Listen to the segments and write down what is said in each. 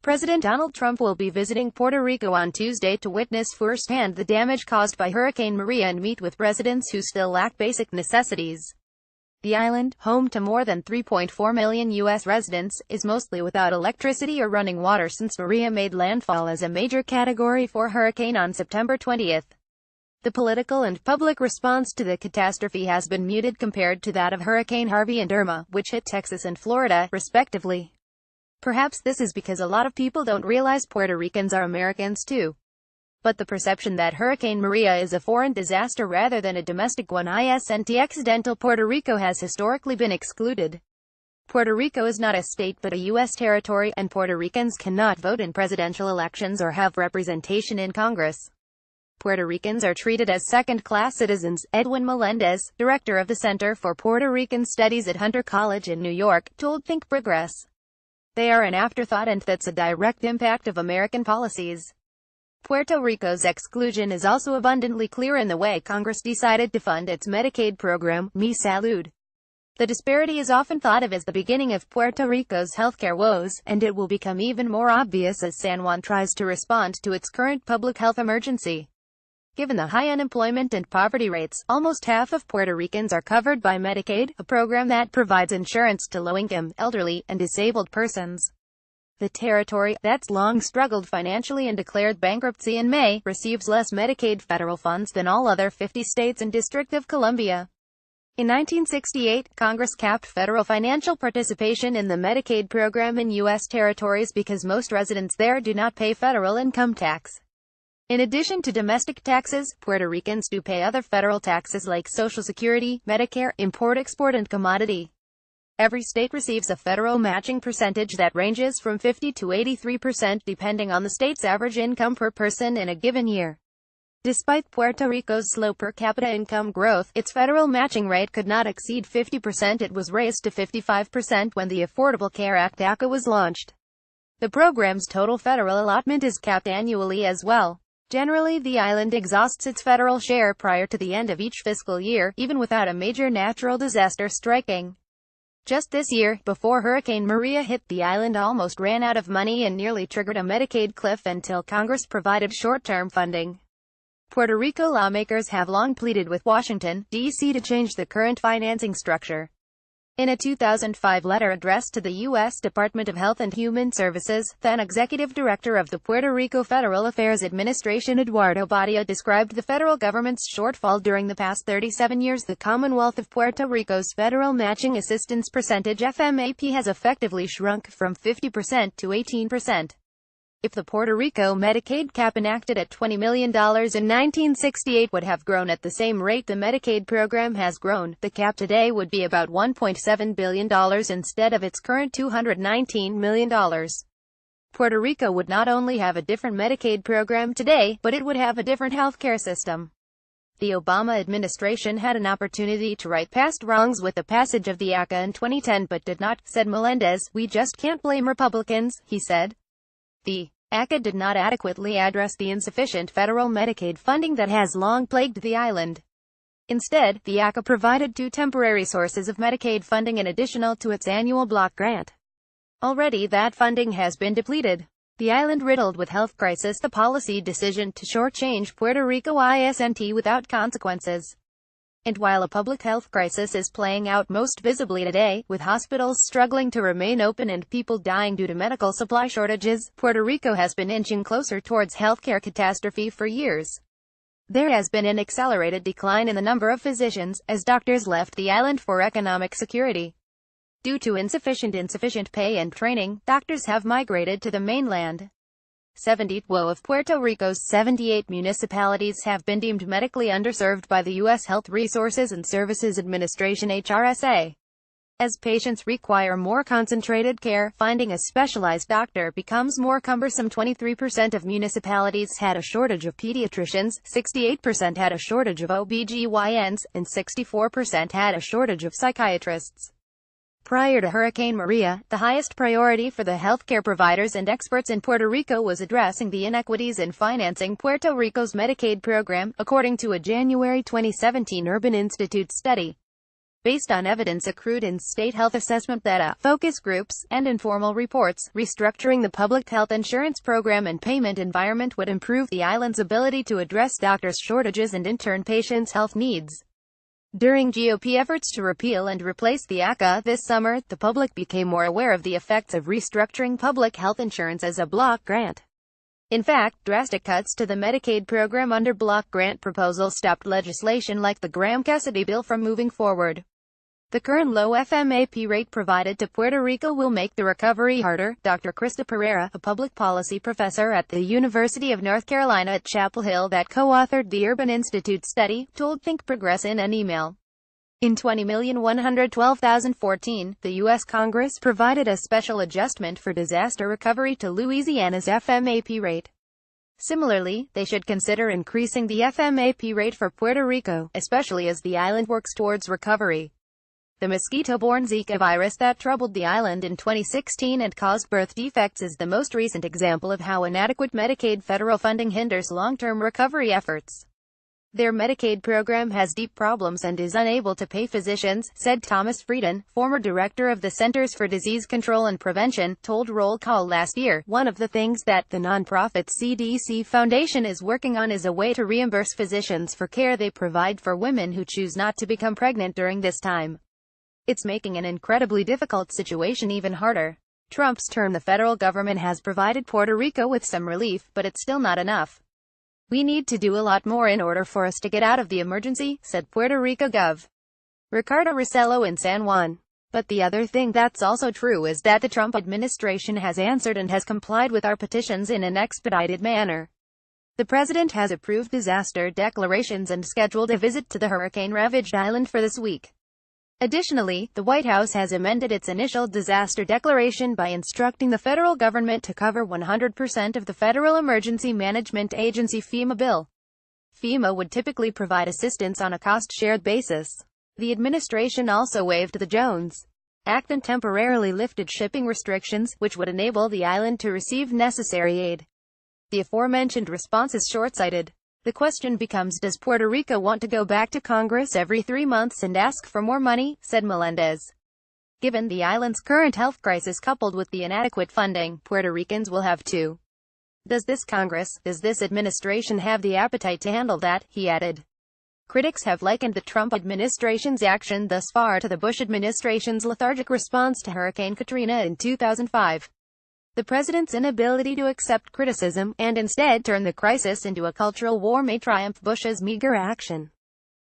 President Donald Trump will be visiting Puerto Rico on Tuesday to witness firsthand the damage caused by Hurricane Maria and meet with residents who still lack basic necessities. The island, home to more than 3.4 million U.S. residents, is mostly without electricity or running water since Maria made landfall as a major Category 4 hurricane on September 20. The political and public response to the catastrophe has been muted compared to that of Hurricane Harvey and Irma, which hit Texas and Florida, respectively. Perhaps this is because a lot of people don't realize Puerto Ricans are Americans too. But the perception that Hurricane Maria is a foreign disaster rather than a domestic one isn't accidental. Puerto Rico has historically been excluded. Puerto Rico is not a state but a U.S. territory, and Puerto Ricans cannot vote in presidential elections or have representation in Congress. Puerto Ricans are treated as second-class citizens, Edwin Melendez, director of the Center for Puerto Rican Studies at Hunter College in New York, told Think Progress. They are an afterthought, and that's a direct impact of American policies. Puerto Rico's exclusion is also abundantly clear in the way Congress decided to fund its Medicaid program, Mi Salud. The disparity is often thought of as the beginning of Puerto Rico's healthcare woes, and it will become even more obvious as San Juan tries to respond to its current public health emergency. Given the high unemployment and poverty rates, almost half of Puerto Ricans are covered by Medicaid, a program that provides insurance to low-income, elderly, and disabled persons. The territory, that's long struggled financially and declared bankruptcy in May, receives less Medicaid federal funds than all other 50 states and District of Columbia. In 1968, Congress capped federal financial participation in the Medicaid program in U.S. territories because most residents there do not pay federal income tax. In addition to domestic taxes, Puerto Ricans do pay other federal taxes like Social Security, Medicare, import-export and commodity. Every state receives a federal matching percentage that ranges from 50 to 83% depending on the state's average income per person in a given year. Despite Puerto Rico's slow per capita income growth, its federal matching rate could not exceed 50%. It was raised to 55% when the Affordable Care Act (ACA) was launched. The program's total federal allotment is capped annually as well. Generally, the island exhausts its federal share prior to the end of each fiscal year, even without a major natural disaster striking. Just this year, before Hurricane Maria hit, the island almost ran out of money and nearly triggered a Medicaid cliff until Congress provided short-term funding. Puerto Rico lawmakers have long pleaded with Washington, D.C. to change the current financing structure. In a 2005 letter addressed to the U.S. Department of Health and Human Services, then Executive Director of the Puerto Rico Federal Affairs Administration Eduardo Badia described the federal government's shortfall during the past 37 years. The Commonwealth of Puerto Rico's federal matching assistance percentage (FMAP) has effectively shrunk from 50% to 18%. If the Puerto Rico Medicaid cap enacted at $20 million in 1968 would have grown at the same rate the Medicaid program has grown, the cap today would be about $1.7 billion instead of its current $219 million. Puerto Rico would not only have a different Medicaid program today, but it would have a different healthcare system. The Obama administration had an opportunity to right past wrongs with the passage of the ACA in 2010 but did not, said Melendez. We just can't blame Republicans, he said. The ACA did not adequately address the insufficient federal Medicaid funding that has long plagued the island. Instead, the ACA provided two temporary sources of Medicaid funding in addition to its annual block grant. Already that funding has been depleted. The island riddled with health crisis, the policy decision to shortchange Puerto Rico isn't without consequences. And while a public health crisis is playing out most visibly today, with hospitals struggling to remain open and people dying due to medical supply shortages, Puerto Rico has been inching closer towards healthcare catastrophe for years. There has been an accelerated decline in the number of physicians, as doctors left the island for economic security. Due to insufficient pay and training, doctors have migrated to the mainland. 70 of Puerto Rico's 78 municipalities have been deemed medically underserved by the U.S. Health Resources and Services Administration (HRSA). As patients require more concentrated care, finding a specialized doctor becomes more cumbersome. 23% of municipalities had a shortage of pediatricians, 68% had a shortage of OBGYNs, and 64% had a shortage of psychiatrists. Prior to Hurricane Maria, the highest priority for the healthcare providers and experts in Puerto Rico was addressing the inequities in financing Puerto Rico's Medicaid program, according to a January 2017 Urban Institute study. Based on evidence accrued in state health assessment data, focus groups, and informal reports, restructuring the public health insurance program and payment environment would improve the island's ability to address doctors' shortages and in turn patients' health needs. During GOP efforts to repeal and replace the ACA this summer, the public became more aware of the effects of restructuring public health insurance as a block grant. In fact, drastic cuts to the Medicaid program under block grant proposals stopped legislation like the Graham-Cassidy bill from moving forward. The current low FMAP rate provided to Puerto Rico will make the recovery harder, Dr. Krista Pereira, a public policy professor at the University of North Carolina at Chapel Hill that co-authored the Urban Institute study, told Think Progress in an email. In 20,112,014, the U.S. Congress provided a special adjustment for disaster recovery to Louisiana's FMAP rate. Similarly, they should consider increasing the FMAP rate for Puerto Rico, especially as the island works towards recovery. The mosquito-borne Zika virus that troubled the island in 2016 and caused birth defects is the most recent example of how inadequate Medicaid federal funding hinders long-term recovery efforts. Their Medicaid program has deep problems and is unable to pay physicians, said Thomas Frieden, former director of the Centers for Disease Control and Prevention, told Roll Call last year. One of the things that the nonprofit CDC Foundation is working on is a way to reimburse physicians for care they provide for women who choose not to become pregnant during this time. It's making an incredibly difficult situation even harder. Trump's term, the federal government has provided Puerto Rico with some relief, but it's still not enough. We need to do a lot more in order for us to get out of the emergency, said Puerto Rico Gov. Ricardo Rossello in San Juan. But the other thing that's also true is that the Trump administration has answered and has complied with our petitions in an expedited manner. The president has approved disaster declarations and scheduled a visit to the hurricane-ravaged island for this week. Additionally, the White House has amended its initial disaster declaration by instructing the federal government to cover 100% of the Federal Emergency Management Agency FEMA bill. FEMA would typically provide assistance on a cost-shared basis. The administration also waived the Jones Act and temporarily lifted shipping restrictions, which would enable the island to receive necessary aid. The aforementioned response is short-sighted. The question becomes, does Puerto Rico want to go back to Congress every 3 months and ask for more money, said Melendez. Given the island's current health crisis coupled with the inadequate funding, Puerto Ricans will have to. Does this Congress, does this administration have the appetite to handle that, he added. Critics have likened the Trump administration's action thus far to the Bush administration's lethargic response to Hurricane Katrina in 2005. The president's inability to accept criticism, and instead turn the crisis into a cultural war may triumph Bush's meager action.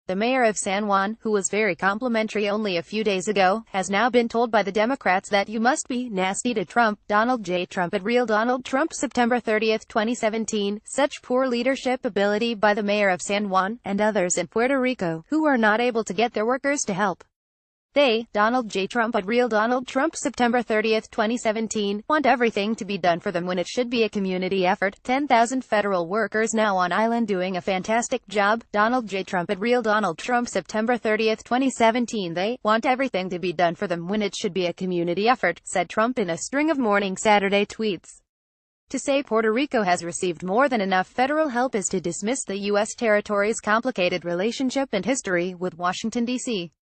The mayor of San Juan, who was very complimentary only a few days ago, has now been told by the Democrats that you must be nasty to Trump. Donald J. Trump at Real Donald Trump, September 30, 2017. Such poor leadership ability by the mayor of San Juan, and others in Puerto Rico, who are not able to get their workers to help. They, Donald J. Trump at Real Donald Trump, September 30, 2017, want everything to be done for them when it should be a community effort. 10,000 federal workers now on island doing a fantastic job. Donald J. Trump at Real Donald Trump, September 30, 2017. They want everything to be done for them when it should be a community effort, said Trump in a string of Morning Saturday tweets. To say Puerto Rico has received more than enough federal help is to dismiss the U.S. territory's complicated relationship and history with Washington, D.C.